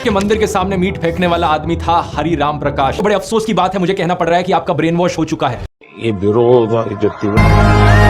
के मंदिर के सामने मीट फेंकने वाला आदमी था हरि राम प्रकाश। बड़े अफसोस की बात है, मुझे कहना पड़ रहा है कि आपका ब्रेन वॉश हो चुका है। ये विरोध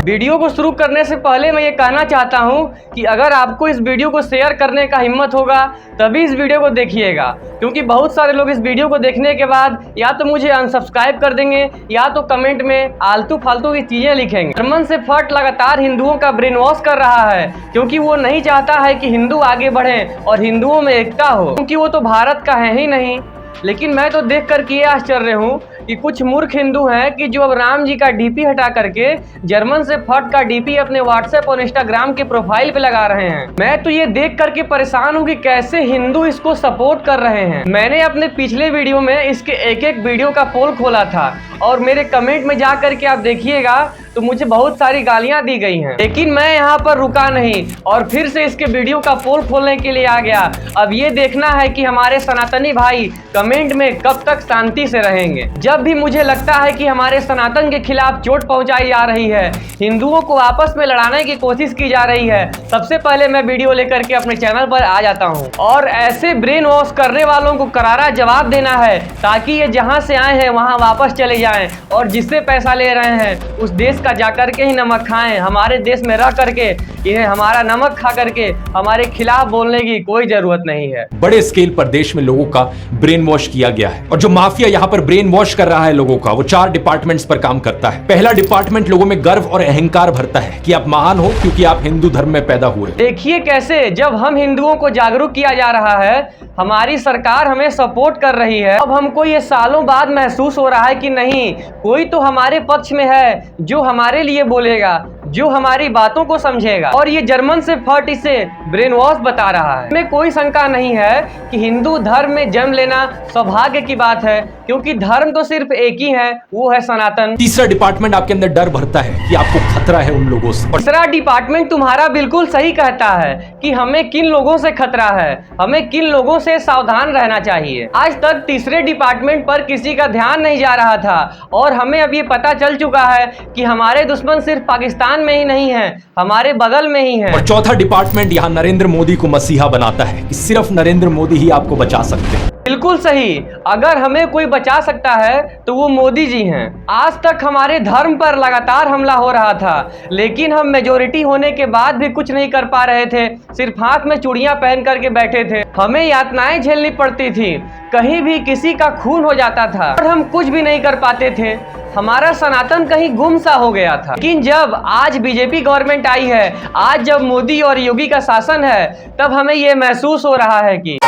वीडियो को शुरू करने से पहले मैं ये कहना चाहता हूँ कि अगर आपको इस वीडियो को शेयर करने का हिम्मत होगा तभी इस वीडियो को देखिएगा, क्योंकि बहुत सारे लोग इस वीडियो को देखने के बाद या तो मुझे अनसब्सक्राइब कर देंगे या तो कमेंट में आलतू फालतू की चीजें लिखेंगे। जर्मन से फट लगातार हिंदुओं का ब्रेन वॉश कर रहा है, क्योंकि वो नहीं चाहता है कि हिंदू आगे बढ़े और हिंदुओं में एकता हो, क्योंकि वो तो भारत का है ही नहीं। लेकिन मैं तो देख कर के आश्चर्य हूँ कि कुछ मूर्ख हिंदू हैं कि जो अब राम जी का डीपी हटा करके जर्मन से फट का डीपी अपने व्हाट्सएप और इंस्टाग्राम के प्रोफाइल पे लगा रहे हैं। मैं तो ये देख करके परेशान हूँ कि कैसे हिंदू इसको सपोर्ट कर रहे हैं। मैंने अपने पिछले वीडियो में इसके एक एक वीडियो का पोल खोला था और मेरे कमेंट में जा करके आप देखिएगा तो मुझे बहुत सारी गालियां दी गई हैं, लेकिन मैं यहाँ पर रुका नहीं और फिर से इसके वीडियो का पोल खोलने के लिए आ गया। अब ये देखना है कि हमारे सनातनी भाई कमेंट में कब तक शांति से रहेंगे। जब भी मुझे लगता है कि हमारे सनातन के खिलाफ चोट पहुंचाई जा रही है, हिंदुओं को आपस में लड़ाने की कोशिश की जा रही है, सबसे पहले मैं वीडियो लेकर के अपने चैनल पर आ जाता हूँ और ऐसे ब्रेन वॉश करने वालों को करारा जवाब देना है, ताकि ये जहाँ से आए हैं वहाँ वापस चले जाएं और जिससे पैसा ले रहे हैं उस देश का जाकर के ही नमक खाएं। हमारे देश में रह करके इन्हें हमारा नमक खा करके हमारे खिलाफ बोलने की कोई जरूरत नहीं है। बड़े स्केल पर देश में लोगों का ब्रेन वॉश किया गया है और जो माफिया यहाँ पर ब्रेन वॉश कर रहा है लोगों का, वो 4 डिपार्टमेंट्स पर काम करता है। पहला डिपार्टमेंट लोगों में गर्व और अहंकार भरता है कि आप महान हो क्योंकि आप हिंदू धर्म में पैदा हुए। देखिए कैसे जब हम हिंदुओं को जागरूक किया जा रहा है, हमारी सरकार हमें सपोर्ट कर रही है, अब हमको ये सालों बाद महसूस हो रहा है कि नहीं, कोई तो हमारे पक्ष में है जो हमारे लिए बोलेगा, जो हमारी बातों को समझेगा। और ये जर्मन से फट इसे ब्रेन वॉश बता रहा है। में कोई शंका नहीं है कि हिंदू धर्म में जन्म लेना सौभाग्य की बात है, क्योंकि धर्म तो सिर्फ एक ही है, वो है सनातन। तीसरा डिपार्टमेंट आपके अंदर डर भरता है कि आपको खतरा है उन लोगों से। तीसरा डिपार्टमेंट तुम्हारा बिल्कुल सही कहता है कि हमें किन लोगों से खतरा है, हमें किन लोगों से सावधान रहना चाहिए। आज तक तीसरे डिपार्टमेंट पर किसी का ध्यान नहीं जा रहा था और हमें अब ये पता चल चुका है कि हमारे दुश्मन सिर्फ पाकिस्तान में ही नहीं है, हमारे बगल में ही है। और चौथा डिपार्टमेंट यहाँ नरेंद्र मोदी को मसीहा बनाता है कि सिर्फ नरेंद्र मोदी ही आपको बचा सकते हैं। बिल्कुल सही, अगर हमें कोई बचा सकता है तो वो मोदी जी हैं। आज तक हमारे धर्म पर लगातार हमला हो रहा था, लेकिन हम मेजोरिटी होने के बाद भी कुछ नहीं कर पा रहे थे, सिर्फ हाथ में चूड़ियां पहन करके बैठे थे। हमें यातनाएं झेलनी पड़ती थी, कहीं भी किसी का खून हो जाता था और हम कुछ भी नहीं कर पाते थे। हमारा सनातन कहीं गुम सा हो गया था। लेकिन जब आज बीजेपी गवर्नमेंट आई है, आज जब मोदी और योगी का शासन है, तब हमें ये महसूस हो रहा है कि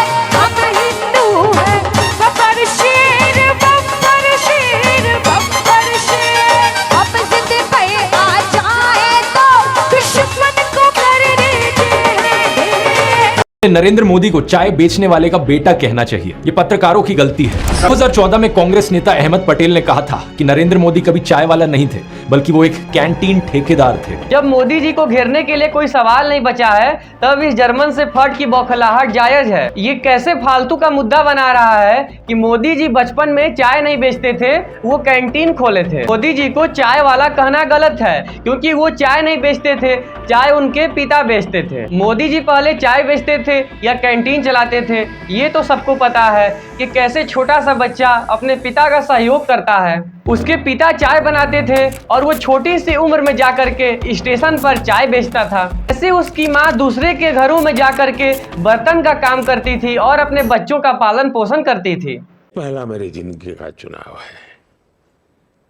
नरेंद्र मोदी को चाय बेचने वाले का बेटा कहना चाहिए, ये पत्रकारों की गलती है। 2014 में कांग्रेस नेता अहमद पटेल ने कहा था कि नरेंद्र मोदी कभी चाय वाला नहीं थे, बल्कि वो एक कैंटीन ठेकेदार थे। जब मोदी जी को घेरने के लिए कोई सवाल नहीं बचा है, तब इस जर्मन से फट की बौखलाहट जायज है। ये कैसे फालतू का मुद्दा बना रहा है कि मोदी जी बचपन में चाय नहीं बेचते थे, वो कैंटीन खोले थे। मोदी जी को चाय वाला कहना गलत है, क्योंकि वो चाय नहीं बेचते थे, चाय उनके पिता बेचते थे। मोदी जी पहले चाय बेचते थे या कैंटीन चलाते थे, ये तो सबको पता है कि कैसे छोटा सा बच्चा अपने पिता का सहयोग करता है। उसके पिता चाय बनाते थे और वो छोटी सी उम्र में जाकर के स्टेशन पर चाय बेचता था। ऐसे उसकी माँ दूसरे के घरों में जाकर के बर्तन का काम करती थी और अपने बच्चों का पालन पोषण करती थी। पहला मेरी जिंदगी का चुनाव है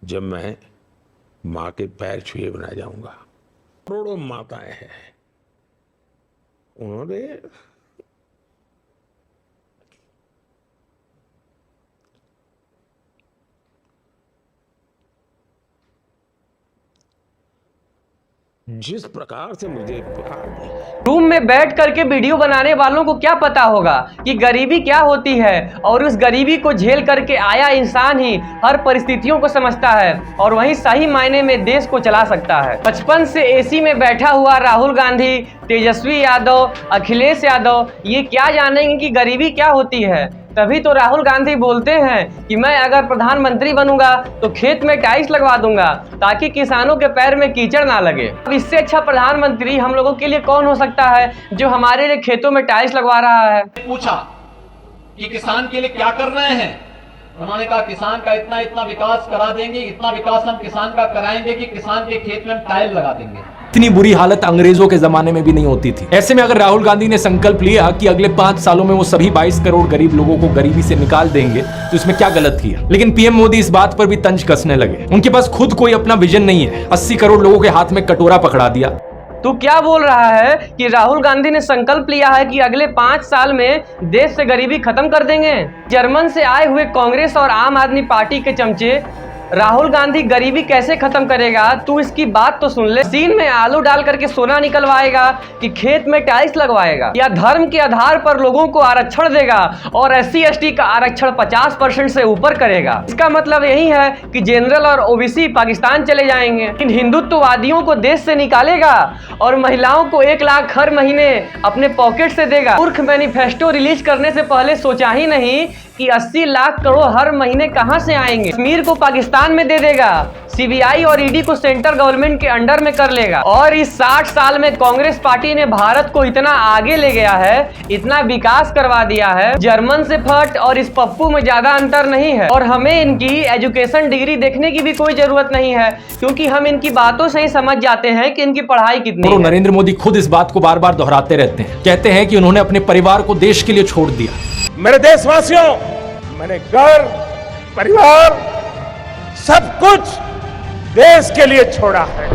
जब मैं माँ के पैर छुए बना जाऊंगा। करोड़ों माताएं हैं, उन्होंने जिस प्रकार से मुझे प्यार दिया। रूम में बैठ करके वीडियो बनाने वालों को क्या पता होगा कि गरीबी क्या होती है, और उस गरीबी को झेल करके आया इंसान ही हर परिस्थितियों को समझता है और वही सही मायने में देश को चला सकता है। बचपन से एसी में बैठा हुआ राहुल गांधी, तेजस्वी यादव, अखिलेश यादव ये क्या जानेंगे कि गरीबी क्या होती है। तभी तो राहुल गांधी बोलते हैं कि मैं अगर प्रधानमंत्री बनूंगा तो खेत में टाइल्स लगवा दूंगा ताकि किसानों के पैर में कीचड़ ना लगे। अब इससे अच्छा प्रधानमंत्री हम लोगों के लिए कौन हो सकता है जो हमारे लिए खेतों में टाइल्स लगवा रहा है। पूछा कि किसान के लिए क्या कर रहे हैं। उन्होंने कहा किसान का इतना इतना विकास करा देंगे, इतना विकास हम किसान का कराएंगे कि किसान के खेत में हम टाइल लगा देंगे। इतनी बुरी हालत अंग्रेजों के जमाने में भी नहीं होती थी। ऐसे में अगर राहुल गांधी ने संकल्प लिया कि अगले 5 सालों में वो सभी 22 करोड़ गरीब लोगों को गरीबी से निकाल देंगे, तो इसमें क्या गलत किया। लेकिन पीएम मोदी इस बात पर भी तंज कसने लगे। उनके पास खुद कोई अपना विजन नहीं है। 80 करोड़ लोगों के हाथ में कटोरा पकड़ा दिया। तू क्या बोल रहा है कि राहुल गांधी ने संकल्प लिया है कि अगले 5 साल में देश से गरीबी खत्म कर देंगे। जर्मन से आए हुए कांग्रेस और आम आदमी पार्टी के चमचे राहुल गांधी गरीबी कैसे खत्म करेगा, तू इसकी बात तो सुन ले। मशीन में आलू डाल करके सोना निकलवाएगा कि खेत में टाइल्स लगवाएगा, या धर्म के आधार पर लोगों को आरक्षण देगा और SC/ST का आरक्षण 50% से ऊपर करेगा। इसका मतलब यही है कि जनरल और OBC पाकिस्तान चले जाएंगे। इन हिंदुत्ववादियों को देश से निकालेगा और महिलाओं को 1 लाख हर महीने अपने पॉकेट से देगा। मूर्ख मैनिफेस्टो रिलीज करने से पहले सोचा ही नहीं कि 80 लाख करोड़ हर महीने कहां से आएंगे। कश्मीर को पाकिस्तान में दे देगा, CBI और ED को सेंट्रल गवर्नमेंट के अंडर में कर लेगा। और इस 60 साल में कांग्रेस पार्टी ने भारत को इतना आगे ले गया है, इतना विकास करवा दिया है। जर्मन से फट और इस पप्पू में ज्यादा अंतर नहीं है। और हमें इनकी एजुकेशन डिग्री देखने की भी कोई जरूरत नहीं है, क्योंकि हम इनकी बातों से ही समझ जाते हैं कि इनकी पढ़ाई कितनी है। नरेंद्र मोदी खुद इस बात को बार बार दोहराते रहते हैं। कहते हैं कि उन्होंने अपने परिवार को देश के लिए छोड़ दिया। मेरे देशवासियों, मैंने घर, परिवार, सब कुछ देश के लिए छोड़ा है।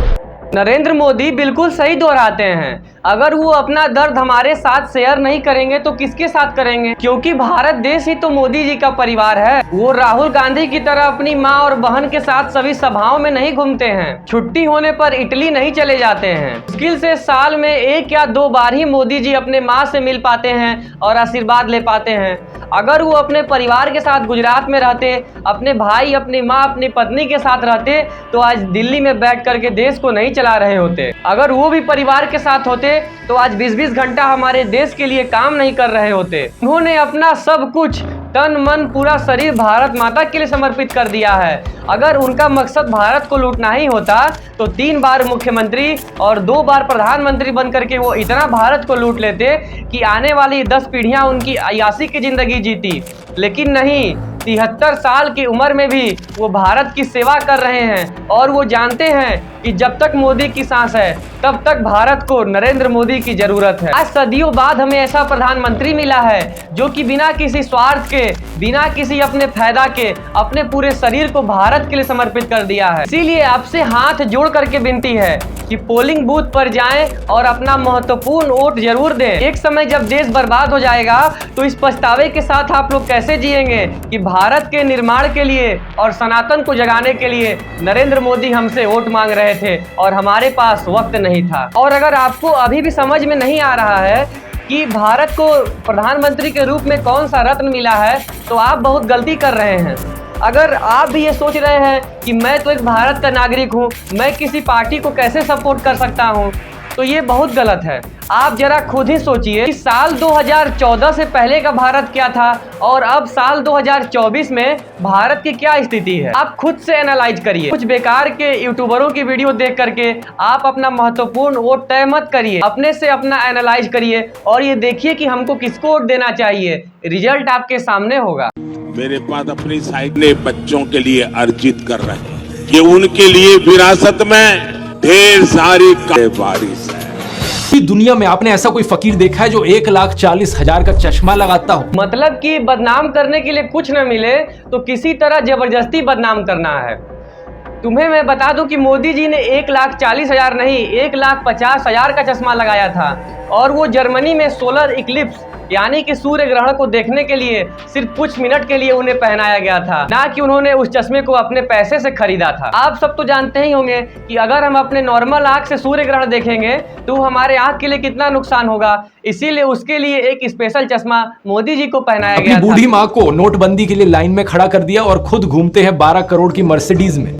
नरेंद्र मोदी बिल्कुल सही दोहराते हैं। अगर वो अपना दर्द हमारे साथ शेयर नहीं करेंगे तो किसके साथ करेंगे, क्योंकि भारत देश ही तो मोदी जी का परिवार है। वो राहुल गांधी की तरह अपनी माँ और बहन के साथ सभी सभाओं में नहीं घूमते हैं, छुट्टी होने पर इटली नहीं चले जाते हैं। मुश्किल से साल में 1 या 2 बार ही मोदी जी अपने माँ से मिल पाते हैं और आशीर्वाद ले पाते हैं। अगर वो अपने परिवार के साथ गुजरात में रहते, अपने भाई, अपनी माँ, अपनी पत्नी के साथ रहते, तो आज दिल्ली में बैठ करके देश को नहीं चला रहे होते। अगर वो भी परिवार के साथ होते तो आज 20-20 घंटा हमारे देश के लिए काम नहीं कर रहे होते। उन्होंने अपना सब कुछ, तन मन पूरा शरीर भारत माता के लिए समर्पित कर दिया है। अगर उनका मकसद भारत को लूटना ही होता तो 3 बार मुख्यमंत्री और 2 बार प्रधानमंत्री बन करके वो इतना भारत को लूट लेते कि आने वाली 10 पीढ़ियां उनकी अय्याशी की जिंदगी जीती। लेकिन नहीं, 73 साल की उम्र में भी वो भारत की सेवा कर रहे हैं और वो जानते हैं कि जब तक मोदी की सांस है तब तक भारत को नरेंद्र मोदी की जरूरत है। आज सदियों बाद हमें ऐसा प्रधानमंत्री मिला है जो कि बिना किसी स्वार्थ के, बिना किसी अपने फायदा के, अपने पूरे शरीर को भारत के लिए समर्पित कर दिया है। इसीलिए आपसे हाथ जोड़ करके विनती है कि पोलिंग बूथ पर जाएं और अपना महत्वपूर्ण वोट जरूर दें। एक समय जब देश बर्बाद हो जाएगा तो इस पछतावे के साथ आप लोग कैसे जिएंगे कि भारत के निर्माण के लिए और सनातन को जगाने के लिए नरेंद्र मोदी हमसे वोट मांग रहे थे और हमारे पास वक्त नहीं था। और अगर आपको अभी भी समझ में नहीं आ रहा है कि भारत को प्रधानमंत्री के रूप में कौन सा रत्न मिला है, तो आप बहुत गलती कर रहे हैं। अगर आप भी ये सोच रहे हैं कि मैं तो एक भारत का नागरिक हूँ, मैं किसी पार्टी को कैसे सपोर्ट कर सकता हूँ, तो ये बहुत गलत है। आप जरा खुद ही सोचिए कि साल 2014 से पहले का भारत क्या था और अब साल 2024 में भारत की क्या स्थिति है। आप खुद से एनालाइज करिए। कुछ बेकार के यूट्यूबरों की वीडियो देख करके आप अपना महत्वपूर्ण वोट तय मत करिए। अपने से अपना एनालाइज करिए और ये देखिए कि हमको किसको वोट देना चाहिए। रिजल्ट आपके सामने होगा। मेरे पास अपनी साइड ने बच्चों के लिए अर्जित कर रहे हैं कि उनके लिए विरासत में ढेर सारी बारिश है। दुनिया में आपने ऐसा कोई फकीर देखा है जो 1,40,000 का चश्मा लगाता हो? मतलब कि बदनाम करने के लिए कुछ न मिले तो किसी तरह जबरदस्ती बदनाम करना है। तुम्हें मैं बता दूं कि मोदी जी ने 1,40,000 नहीं, 1,50,000 का चश्मा लगाया था और वो जर्मनी में सोलर इक्लिप्स यानी कि सूर्य ग्रहण को देखने के लिए सिर्फ कुछ मिनट के लिए उन्हें पहनाया गया था, ना कि उन्होंने उस चश्मे को अपने पैसे से खरीदा था। आप सब तो जानते ही होंगे कि अगर हम अपने नॉर्मल आंख से सूर्य ग्रहण देखेंगे तो हमारे आंख के लिए कितना नुकसान होगा। इसीलिए उसके लिए एक स्पेशल चश्मा मोदी जी को पहनाया गया था। बूढ़ी माँ को नोटबंदी के लिए लाइन में खड़ा कर दिया और खुद घूमते हैं 12 करोड़ की मर्सिडीज में।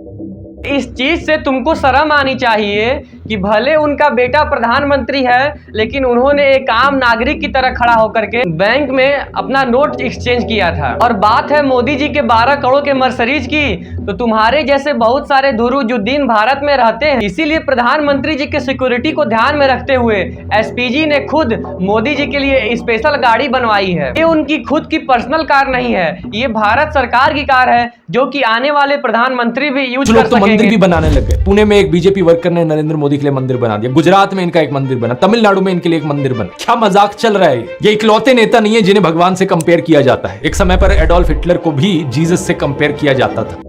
इस चीज से तुमको शर्म आनी चाहिए कि भले उनका बेटा प्रधानमंत्री है लेकिन उन्होंने एक आम नागरिक की तरह खड़ा होकर के बैंक में अपना नोट एक्सचेंज किया था। और बात है मोदी जी के 12 करोड़ के मर्सिडीज की, तो तुम्हारे जैसे बहुत सारे धुरुजुद्दीन भारत में रहते हैं, इसीलिए प्रधानमंत्री जी के सिक्योरिटी को ध्यान में रखते हुए एसपीजी ने खुद मोदी जी के लिए स्पेशल गाड़ी बनवाई है। ये उनकी खुद की पर्सनल कार नहीं है, ये भारत सरकार की कार है जो कि आने वाले प्रधानमंत्री भी यूज कर तो मंदिर भी सकेंगे। बनाने लग गए। पुणे में एक बीजेपी वर्कर ने नरेंद्र मोदी के लिए मंदिर बना दिया, गुजरात में इनका एक मंदिर बना, तमिलनाडु में इनके लिए एक मंदिर बना। क्या मजाक चल रहा है? ये इकलौते नेता नहीं है जिन्हें भगवान से कंपेयर किया जाता है। एक समय पर एडोल्फ हिटलर को भी जीसस से कंपेयर किया जाता था।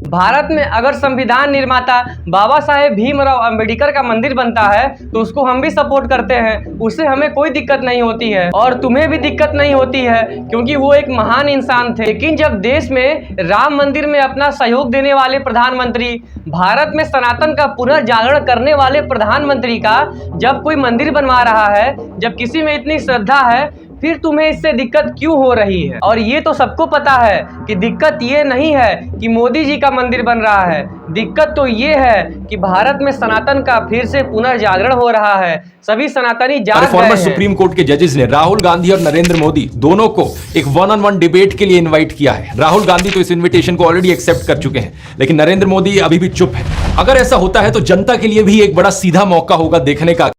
भारत में अगर संविधान निर्माता बाबा साहेब भीमराव अंबेडकर का मंदिर बनता है तो उसको हम भी सपोर्ट करते हैं, उससे हमें कोई दिक्कत नहीं होती है और तुम्हें भी दिक्कत नहीं होती है क्योंकि वो एक महान इंसान थे। लेकिन जब देश में राम मंदिर में अपना सहयोग देने वाले प्रधानमंत्री, भारत में सनातन का पुनर्जागरण करने वाले प्रधानमंत्री का जब कोई मंदिर बनवा रहा है, जब किसी में इतनी श्रद्धा है, फिर तुम्हें इससे दिक्कत क्यों हो रही है? और ये तो सबको पता है कि दिक्कत ये नहीं है कि मोदी जी का मंदिर बन रहा है, दिक्कत तो ये है कि भारत में सनातन का फिर से पुनर्जागरण हो रहा है। सभी सनातनी जाग गए फॉर्मर हैं। सुप्रीम कोर्ट के जजेस ने राहुल गांधी और नरेंद्र मोदी दोनों को एक 1-on-1 डिबेट के लिए इनवाइट किया है। राहुल गांधी तो इस इनविटेशन को ऑलरेडी एक्सेप्ट कर चुके हैं, लेकिन नरेंद्र मोदी अभी भी चुप है। अगर ऐसा होता है तो जनता के लिए भी एक बड़ा सीधा मौका होगा देखने का।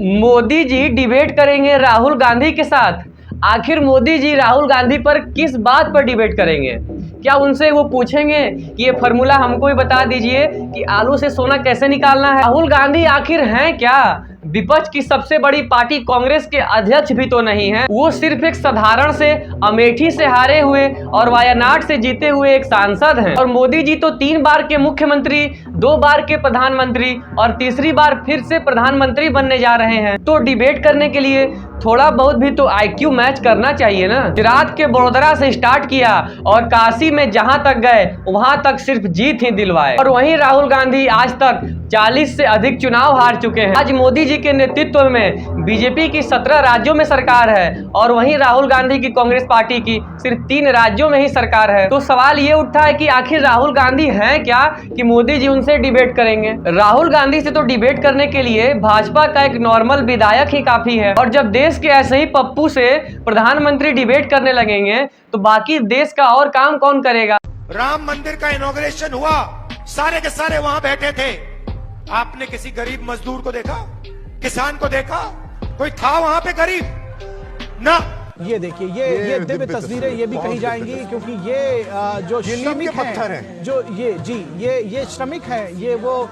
मोदी जी डिबेट करेंगे राहुल गांधी के साथ। आखिर मोदी जी राहुल गांधी पर किस बात पर डिबेट करेंगे? क्या उनसे वो पूछेंगे कि ये फॉर्मूला हमको भी बता दीजिए कि आलू से सोना कैसे निकालना है? राहुल गांधी आखिर हैं क्या? विपक्ष की सबसे बड़ी पार्टी कांग्रेस के अध्यक्ष भी तो नहीं है, वो सिर्फ एक साधारण से अमेठी से हारे हुए और वायनाड से जीते हुए एक सांसद हैं। और मोदी जी तो 3 बार के मुख्यमंत्री, 2 बार के प्रधानमंत्री और तीसरी बार फिर से प्रधानमंत्री बनने जा रहे हैं। तो डिबेट करने के लिए थोड़ा बहुत भी तो IQ मैच करना चाहिए ना। गुजरात के बड़ोदरा से स्टार्ट किया और काशी में जहां तक गए वहां तक सिर्फ जीत ही दिलवाए। और वहीं राहुल गांधी आज तक 40 से अधिक चुनाव हार चुके हैं। आज मोदी जी के नेतृत्व में बीजेपी की 17 राज्यों में सरकार है और वहीं राहुल गांधी की कांग्रेस पार्टी की सिर्फ 3 राज्यों में ही सरकार है। तो सवाल ये उठता है कि आखिर राहुल गांधी हैं क्या कि मोदी जी उनसे डिबेट करेंगे? राहुल गांधी से तो डिबेट करने के लिए भाजपा का एक नॉर्मल विधायक ही काफी है। और जब देश के ऐसे ही पप्पू से प्रधानमंत्री डिबेट करने लगेंगे तो बाकी देश का और काम कौन करेगा? राम मंदिर का इनॉग्रेशन हुआ, सारे के सारे वहां बैठे थे। आपने किसी गरीब मजदूर को देखा, किसान को देखा? कोई था वहां पे गरीब? ना। ये देखिए, ये दिव्य तस्वीरें ये भी कही जाएंगी क्योंकि ये जो श्रमिक हैं, जो ये श्रमिक हैं, ये वो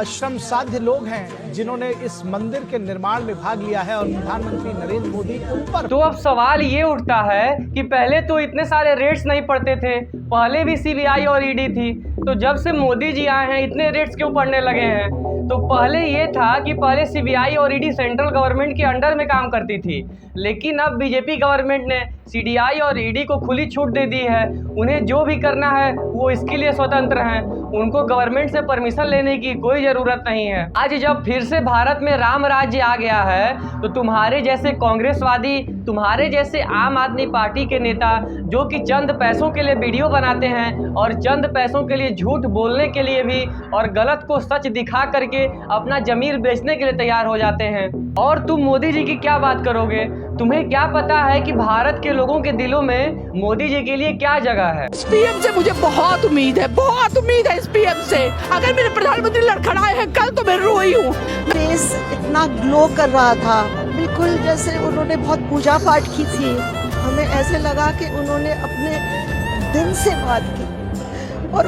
श्रम साध्य लोग हैं जिन्होंने इस मंदिर के निर्माण में भाग लिया है और प्रधानमंत्री नरेंद्र मोदी उन पर। तो अब सवाल ये उठता है कि पहले तो इतने सारे रेट्स नहीं पड़ते थे, पहले भी CBI और ED थी, तो जब से मोदी जी आए हैं इतने रेट्स क्यों पड़ने लगे हैं? तो पहले ये था कि पहले CBI और ED सेंट्रल गवर्नमेंट के अंडर में काम करती थी, लेकिन अब बीजेपी गवर्नमेंट ने CBI और ED को खुली छूट दे दी है। उन्हें जो भी करना है वो इसके लिए स्वतंत्र हैं, उनको गवर्नमेंट से परमिशन लेने की कोई जरूरत नहीं है। आज जब फिर से भारत में राम राज्य आ गया है तो तुम्हारे जैसे कांग्रेसवादी, तुम्हारे जैसे आम आदमी पार्टी के नेता जो कि चंद पैसों के लिए वीडियो बनाते हैं और चंद पैसों के लिए झूठ बोलने के लिए भी और गलत को सच दिखा करके अपना जमीर बेचने के लिए तैयार हो जाते हैं। और तुम मोदी जी की क्या बात करोगे? तुम्हें क्या पता है कि भारत के लोगों के दिलों में मोदी जी के लिए क्या जगह है? पीएम से मुझे बहुत उम्मीद है, बहुत उम्मीद है इस पीएम से। अगर मेरे प्रधानमंत्री लड़खड़ाए हैं कल तो मैं रोई हूँ। फेस इतना ग्लो कर रहा था, बिल्कुल जैसे उन्होंने बहुत पूजा पाठ की थी। हमें ऐसे लगा कि उन्होंने अपने दिल से बात की और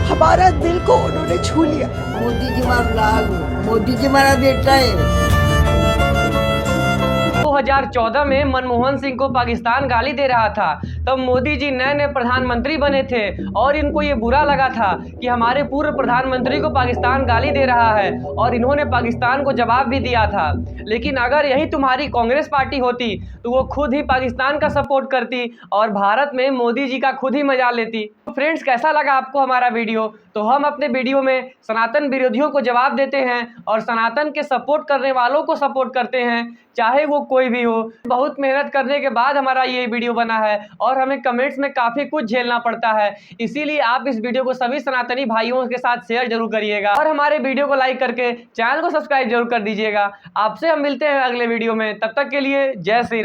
हमारा दिल को उन्होंने छू लिया। मोदी जी मारा लाल, मोदी जी मारा बेटा है। 2014 में मनमोहन सिंह को पाकिस्तान गाली दे रहा था, तब मोदी जी नए नए प्रधानमंत्री बने थे और इनको ये बुरा लगा था कि हमारे पूर्व प्रधानमंत्री को पाकिस्तान गाली दे रहा है और इन्होंने पाकिस्तान को जवाब भी दिया था। लेकिन अगर यही तुम्हारी कांग्रेस पार्टी होती तो वो खुद ही पाकिस्तान का सपोर्ट करती और भारत में मोदी जी का खुद ही मजा लेती। तो फ्रेंड्स, कैसा लगा आपको हमारा वीडियो? तो हम अपने वीडियो में सनातन विरोधियों को जवाब देते हैं और सनातन के सपोर्ट करने वालों को सपोर्ट करते हैं, चाहे वो कोई भी हो। बहुत मेहनत करने के बाद हमारा ये वीडियो बना है और और हमें कमेंट्स में काफ़ी कुछ झेलना पड़ता है। इसीलिए आप इस वीडियो को सभी सनातनी भाइयों के साथ शेयर जरूर करिएगा और हमारे वीडियो को लाइक करके चैनल को सब्सक्राइब जरूर कर दीजिएगा। आपसे हम मिलते हैं अगले वीडियो में, तब तक के लिए जय श्री राम।